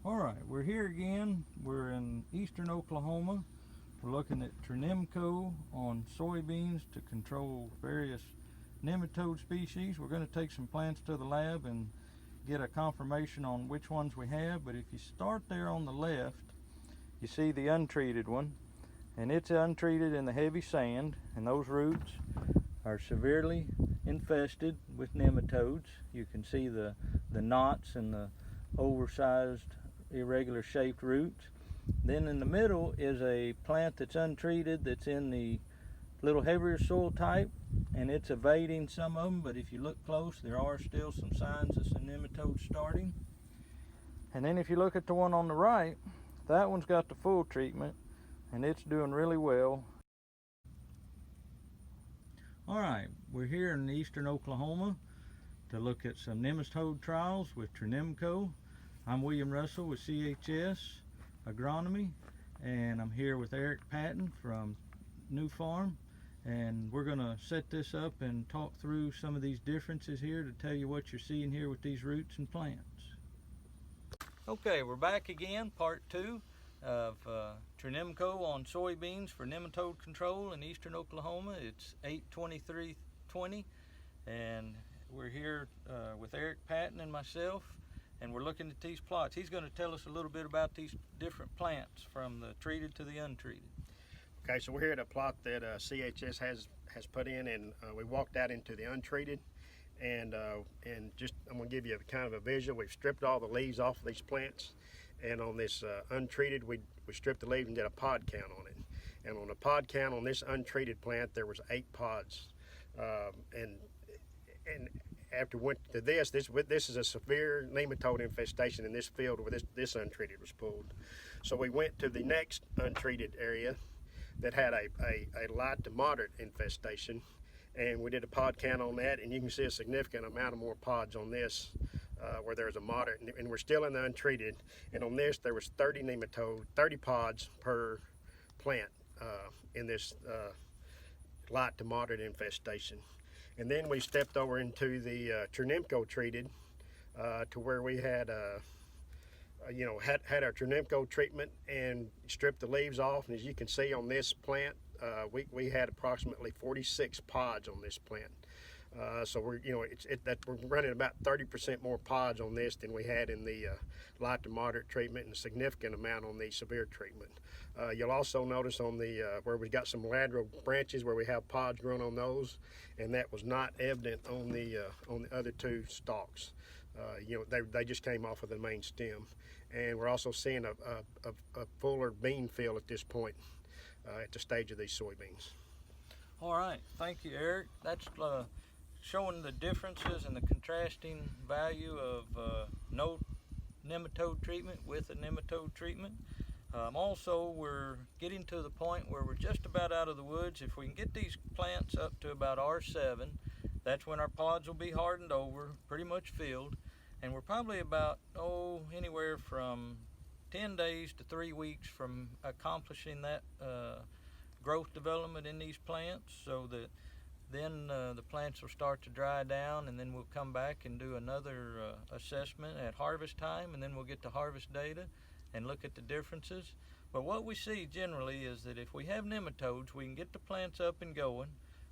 All right, we're here again. We're in eastern Oklahoma. We're looking at Trunemco on soybeans to control various nematode species. We're going to take some plants to the lab and get a confirmation on which ones we have. But if you start there on the left, you see the untreated one, and it's untreated in the heavy sand, and those roots are severely infested with nematodes. You can see the knots and the oversized irregular shaped roots. Then in the middle is a plant that's untreated, that's in the little heavier soil type, and it's evading some of them, but if you look close, there are still some signs of some nematodes starting. And then if you look at the one on the right, that one's got the full treatment and it's doing really well. All right, we're here in eastern Oklahoma to look at some nematode trials with Trunemco. I'm William Russell with CHS Agronomy, and I'm here with Eric Patton from Nufarm, and we're going to set this up and talk through some of these differences here to tell you what you're seeing here with these roots and plants. Okay, we're back again, part 2 of Trunemco on soybeans for nematode control in eastern Oklahoma. It's 8/23/20, and we're here with Eric Patton and myself, and we're looking at these plots. He's going to tell us a little bit about these different plants from the treated to the untreated. Okay, so we're here at a plot that CHS has put in, and we walked out into the untreated, and just I'm going to give you a kind of a visual. We've stripped all the leaves off of these plants, and on this untreated, we stripped the leaves and did a pod count on it. And on the pod count on this untreated plant, there was 8 pods, and after we went to this is a severe nematode infestation in this field where this untreated was pulled. So we went to the next untreated area that had a light to moderate infestation, and we did a pod count on that, and you can see a significant amount of more pods on this where there's a moderate, and we're still in the untreated. And on this there was 30 pods per plant in this light to moderate infestation. And then we stepped over into the Trunemco treated to where we had had our Trunemco treatment and stripped the leaves off. And as you can see on this plant, we had approximately 46 pods on this plant. So we're running about 30% more pods on this than we had in the light to moderate treatment, and a significant amount on the severe treatment. You'll also notice on the where we got some lateral branches where we have pods growing on those, and that was not evident on the other 2 stalks. They just came off of the main stem, and we're also seeing a fuller bean field at this point at the stage of these soybeans. All right, thank you, Eric. That's showing the differences and the contrasting value of no nematode treatment with a nematode treatment. Also, we're getting to the point where we're just about out of the woods. If we can get these plants up to about R7, that's when our pods will be hardened over, pretty much filled, and we're probably about anywhere from 10 days to 3 weeks from accomplishing that growth development in these plants, so that then the plants will start to dry down, and then we'll come back and do another assessment at harvest time, and then we'll get the harvest data and look at the differences. But what we see generally is that if we have nematodes, we can get the plants up and going,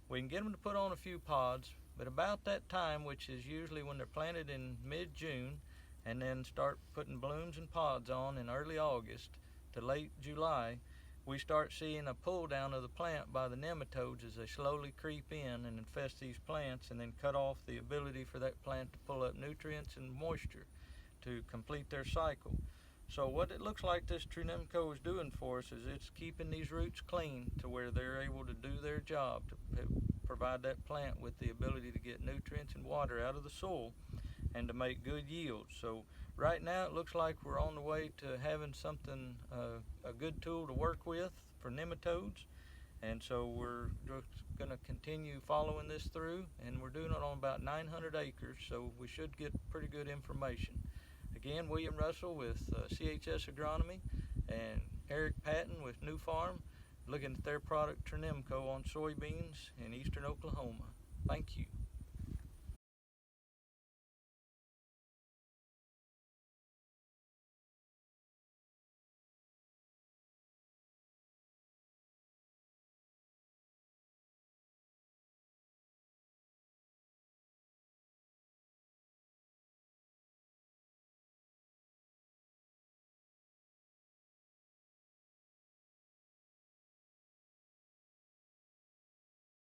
we can get them to put on a few pods, but about that time, which is usually when they're planted in mid-June, and then start putting blooms and pods on in early August to late July, we start seeing a pull down of the plant by the nematodes as they slowly creep in and infest these plants, and then cut off the ability for that plant to pull up nutrients and moisture to complete their cycle. So what it looks like this Trunemco is doing for us is it's keeping these roots clean to where they're able to do their job to provide that plant with the ability to get nutrients and water out of the soil and to make good yields. So right now it looks like we're on the way to having something, a good tool to work with for nematodes, and so we're just going to continue following this through, and we're doing it on about 900 acres, so we should get pretty good information. Again, William Russell with CHS Agronomy and Eric Patton with Nufarm, looking at their product Trunemco on soybeans in eastern Oklahoma. Thank you.